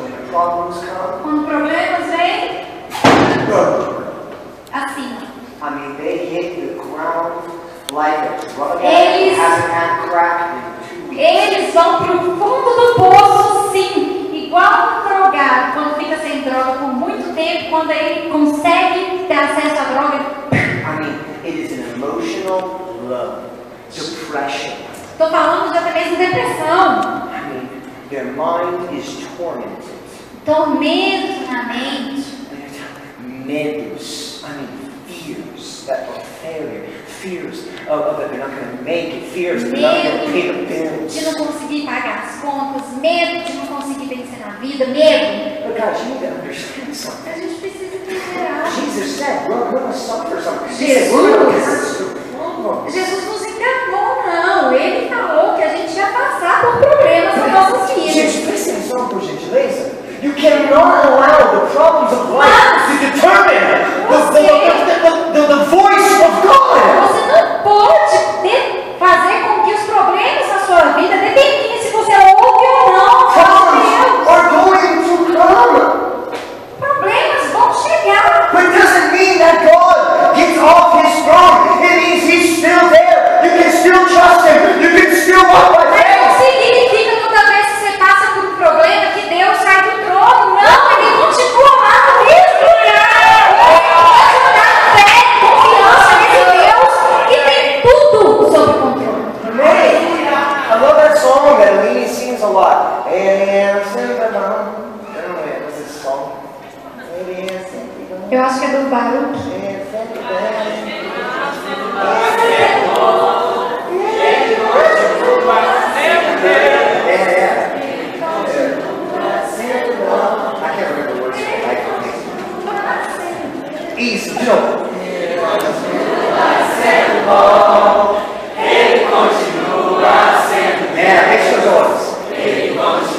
when the problems come, Quando problemas vêm, assim. I mean, they hit the ground like a rubber band Eles- hasn't had crack in 2 weeks. Eles vão pro fundo do poço, sim, igual um drogado, quando fica sem droga por muito tempo, quando ele consegue ter acesso à droga. I mean, it is an emotional low, depression. Estou falando de até mesmo depressão, I mean, their mind is tormented. tormento na mente, Medos, I mean, fears that of failure, fears of that they're not going to make it, fears that they're not going to pay the bills. de não conseguir pagar as contas, medo de não conseguir vencer na vida, medo. But guys, you need to understand something. A gente precisa entender algo. Jesus said, we're going to suffer something. He said, we're going to have some problems. Jesus nos enganou, não. Ele falou que a gente ia passar por problemas nas nossas vidas. Gente, presta atenção, por gentileza. You cannot allow the problems of life to determine the voice of God. Você não pode fazer com que os problemas na sua vida determinem se você ouve ou não a voz de Deus. Problems are going to come. Problemas vão chegar. But it doesn't mean that God gets off his throne. It means he's still there. You can still trust him. You can still walk by Mas faith. não significa toda vez que você passa por um problema que Deus sai do trono. Não, ele continua lá no mesmo lugar. Você pode dar fé, confiança nesse Deus que tem tudo sob controle. Amen. I love that song that Alini sings a lot. And I don't know, what's this song? Eu acho que é do Baruch. I can't remember the words. Easy, you know. Yeah, make sure those.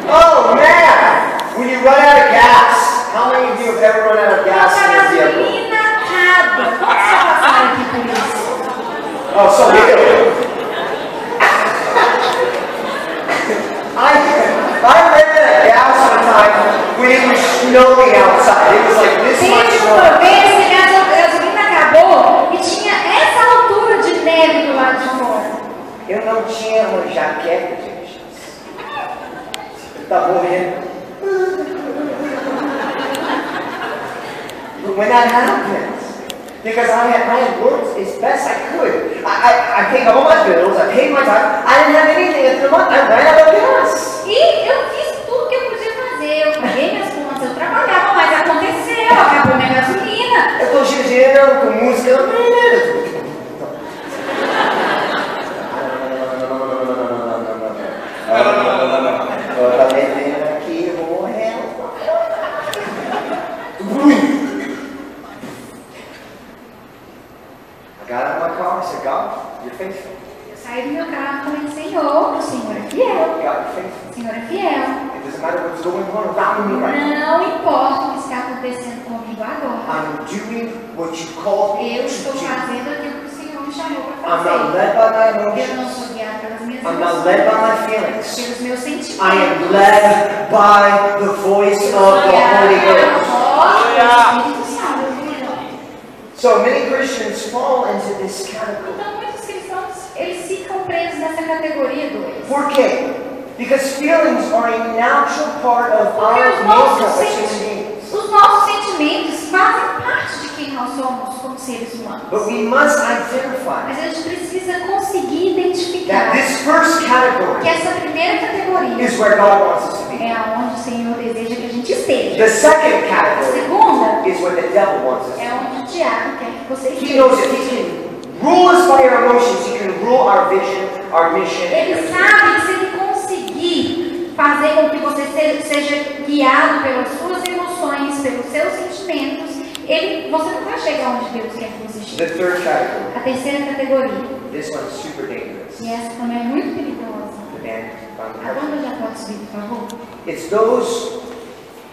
Oh man! When you run out of gas, how many of you have ever run out of gas Nossa in your vehicle? gasolina acaba. Quantos já passaram aqui por isso? Oh, so you. I ran out of gas one time when it was snowing outside. It was like this much Teve snow. uma vez que a gasolina acabou e tinha essa altura de neve do lado de fora. Eu não tinha uma jaqueta, gente. Tá morrendo. But when that happens, because I had worked as best I could. I paid all my bills, I paid my time. I didn't have anything at the month. I ran out of gas. E eu fiz tudo que eu podia fazer. Eu paguei minhas contas, eu trabalhava, mas aconteceu, acabou minha gasolina. Eu tô dirigindo com música. Eu tô bebendo aqui, eu vou morrer. I got out of my car, I said, God, you're faithful. Eu saí do meu carro e falei, Senhor, o Senhor é fiel. God, you're faithful. O Senhor é fiel. It doesn't matter what's going on around me right now. Não importa o que está acontecendo comigo agora. I'm doing what you called me Eu to estou do. fazendo aquilo que o Senhor me chamou para I'm not fazer. led by my Eu não emotions. sou guiado pelas minhas I'm not led by emoções, my feelings. pelos meus sentimentos. I am led by the voice Eu of sou the guiado Holy pela Ghost. voz do Espírito Santo. So many Christians fall into this category. Então muitos cristãos, eles ficam presos nessa categoria 2. Por quê? Because feelings are a natural part of Porque our os makeup nossos, as human beings. os nossos sentimentos fazem parte de quem nós somos como seres humanos. But we must identify Mas a gente precisa conseguir identificar that this first que category essa primeira categoria is where God wants us to be. é aonde o Senhor deseja que a gente esteja. The second A category segunda is where the devil wants us to é onde o diabo quer que você be. He esteja. knows if he can rule us by our emotions, he can rule our vision, our mission. Ele sabe que se ele conseguir fazer com que você seja guiado pelas suas emoções, pelos seus sentimentos, você não vai chegar onde Deus quer que você The chegue. third category, A terceira categoria, this one's super dangerous. e essa também é muito perigosa. The band, A banda já pode subir, por favor? it's those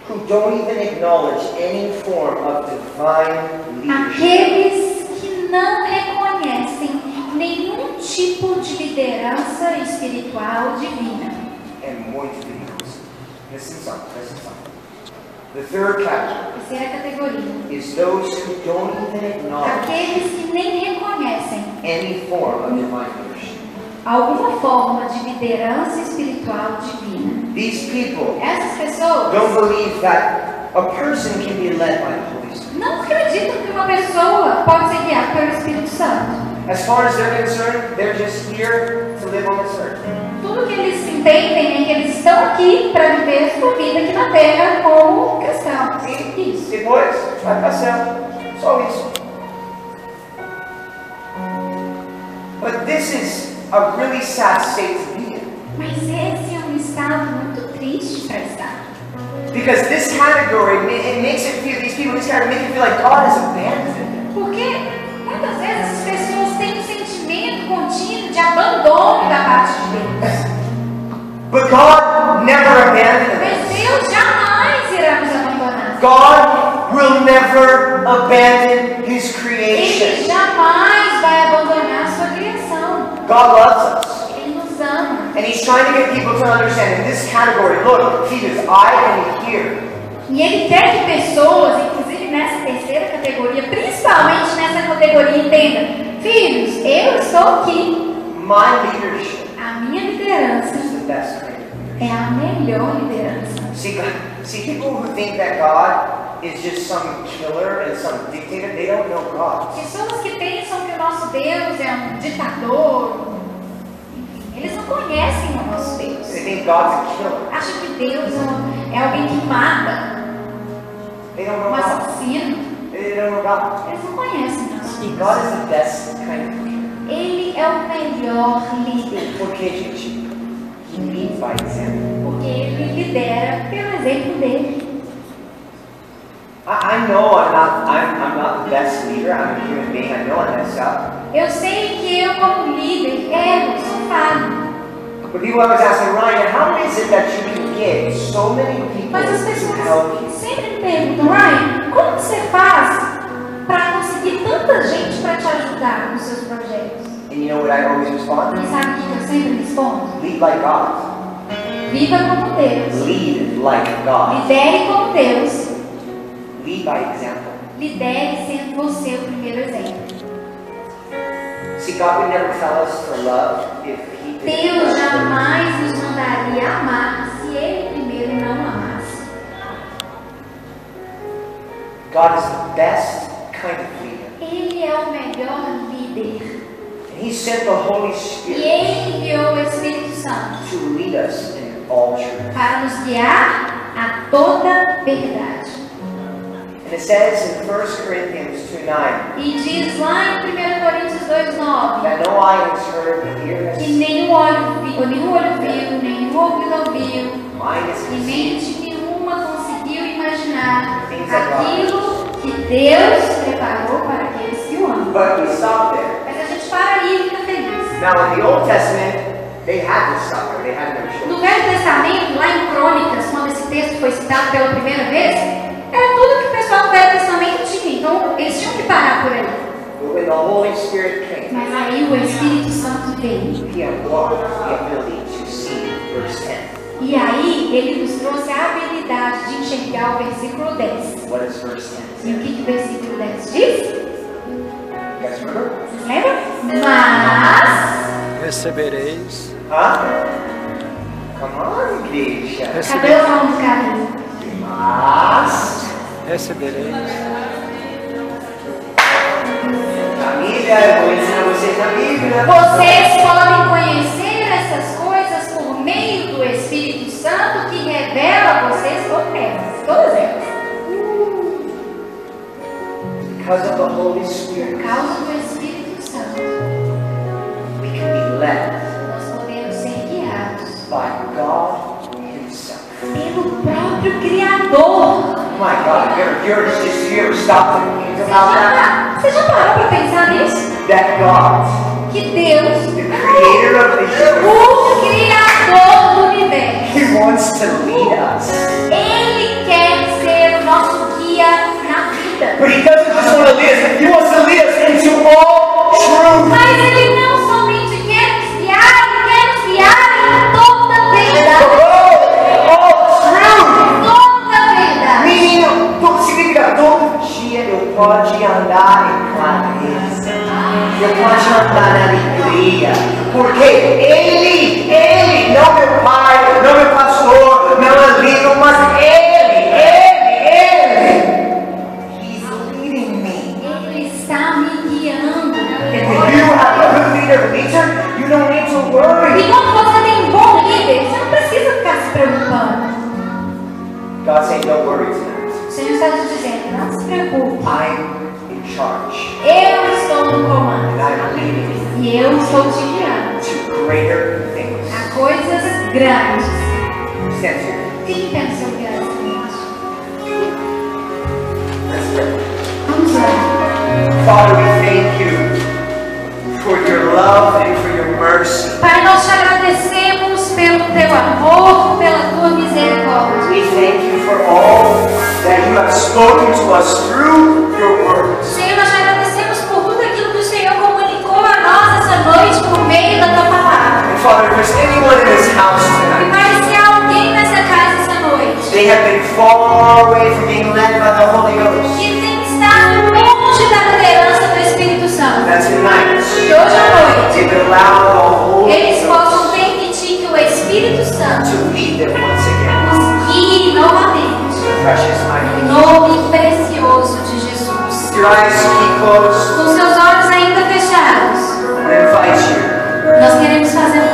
who don't even acknowledge any form of divine leadership. Aqueles que não reconhecem nenhum tipo de liderança espiritual divina. É muito perigoso. Presta atenção. The third category Terceira categoria. is those who don't even acknowledge Aqueles que nem reconhecem any form of divine leadership. alguma forma de liderança espiritual divina. These people Essas pessoas don't believe that a person can be led by the Holy Spirit. não acreditam que uma pessoa pode ser guiada pelo Espírito Santo. As far as they're concerned, they're just here to live on this earth. Tudo que eles entendem é que eles estão aqui para viver a sua vida aqui na Terra como cristãos. Isso. Depois, vai para o céu. Só isso. But this is a really sad state to be in. Mas esse é um estado muito triste para estar. Because this category, it makes it feel, these people in this category make it feel like God has abandoned them. Porque muitas vezes essas pessoas têm um sentimento contínuo de abandono da parte de Deus. But God never abandoned Mas us. Deus jamais irá nos abandonar. God will never abandon His Ele creation. jamais vai abandonar a sua criação. God loves us. Ele nos ama. And He's trying to get people to understand in this category, look, Jesus, I am here. E Ele quer que pessoas, inclusive nessa terceira categoria, principalmente nessa categoria, entendam: filhos, eu estou aqui. My leadership A minha liderança is the best kind of leadership. é a melhor liderança. See, people who think that God is just some killer and some dictator, they don't know God. Pessoas que pensam que o nosso Deus é um ditador, enfim, eles não conhecem o nosso Deus. They think God's a killer. Acham que Deus é alguém que mata, They don't know um God. assassino. They don't know God. Eles não conhecem o nosso Deus. God is the best kind of leader. Ele é o melhor líder, Por que, gente? He leads by example. porque ele lidera pelo exemplo dele. I know I'm not the best leader. I'm a human being. I know I mess up. Eu sei que eu, como líder, erro, sou falho. But people always ask me, Ryan, how is it that you can get so many people Mas as to help pessoas you? sempre me perguntam: Ryan, como você faz para conseguir tanta gente para te ajudar nos seus projetos? And you know what I always respond? E sabe o que eu sempre respondo? Lead like God. Viva como Deus. Lead like God. Lidere como Deus. Lead by example. Lidere sendo você o primeiro exemplo. See, God would never tell us to love if He didn't. Deus jamais nos mandaria amar se Ele primeiro não amasse. God is the best kind of leader. Ele é o melhor líder. And He sent the Holy E Spirit Ele enviou o Espírito Santo to lead us in all truth. para nos guiar a toda verdade. And it says in 1 Corinthians 2:9 E diz lá em 1 Coríntios 2,9 that no eye has heard, no ear has que seen, nenhum olho viu, nenhum ouvido ouviu, mind has e conceived. mente nenhuma conseguiu imaginar aquilo que Deus preparou para aqueles que o amam. But we stop there. Mas a gente para aí e fica feliz. Now in the Old Testament, they had to suffer. They had no choice. No Velho Testamento, lá em Crônicas, quando esse texto foi citado pela primeira vez, era tudo que o pessoal do Velho Testamento tinha. Então, eles tinham que parar por aí. But when the Holy Spirit came, Mas aí o Espírito Santo veio. He unlocked the ability to see verse 10. E aí, ele nos trouxe a habilidade de enxergar o versículo 10. What does verse 10 E o say? que o versículo 10 diz? You guys remember? Vocês lembram? Mas, Recebereis, Huh? Come on, igreja. cadê o nome do caminho? Mas, recebereis, família, eu vou ensinar vocês na Bíblia. Vocês podem conhecer essas coisas por meio do Espírito Santo que revela a vocês todas elas. Because of the Holy Spirit, Por causa do Espírito Santo, we can be led nós podemos ser guiados by God Himself. pelo próprio Criador. Oh my God, you ever stopped to think about that? Você já parou para pensar nisso? That God, Que Deus, the creator of the universe, o Criador do universo, He wants to lead us. Ele quer ser o nosso guia na vida. But He doesn't just want to lead us, He wants to lead us into all truth. Mas Ele não somente Ele, não meu pai, não meu pastor, não amigo, mas Ele. He's leading me. Ele está me guiando. If you have a good leader, you don't need to E worry. quando você tem um bom líder, você não precisa ficar se preocupando. God saying, don't worry tonight. O Senhor está te dizendo, não se preocupe. I'm in charge. Eu estou no comando. And I'm leading you E eu estou te guiando to greater things. a coisas grandes. Stand here. Fique pé no seu lugar essa noite. Let's pray. Vamos lá. Father, we thank you for your love and for your mercy. Pai, nós te agradecemos pelo teu amor, pela tua misericórdia. We thank you for all that you have spoken to us through your words. Senhor, nós te agradecemos por tudo aquilo que o Senhor comunicou a nós essa noite por meio da tua palavra. And Father, if there's anyone in this house E tonight, Pai, se há alguém nessa casa essa noite they have been far away from being led by the Holy Ghost. que tem estado longe da liderança do Espírito Santo, That tonight, que hoje à noite they will allow the Holy eles Ghost possam permitir que o Espírito Santo to lead them once again. nos guie novamente. In the precious mighty Em name. nome precioso de Jesus. Your eyes keep closed. Com seus olhos ainda fechados, I invite you nós queremos fazer um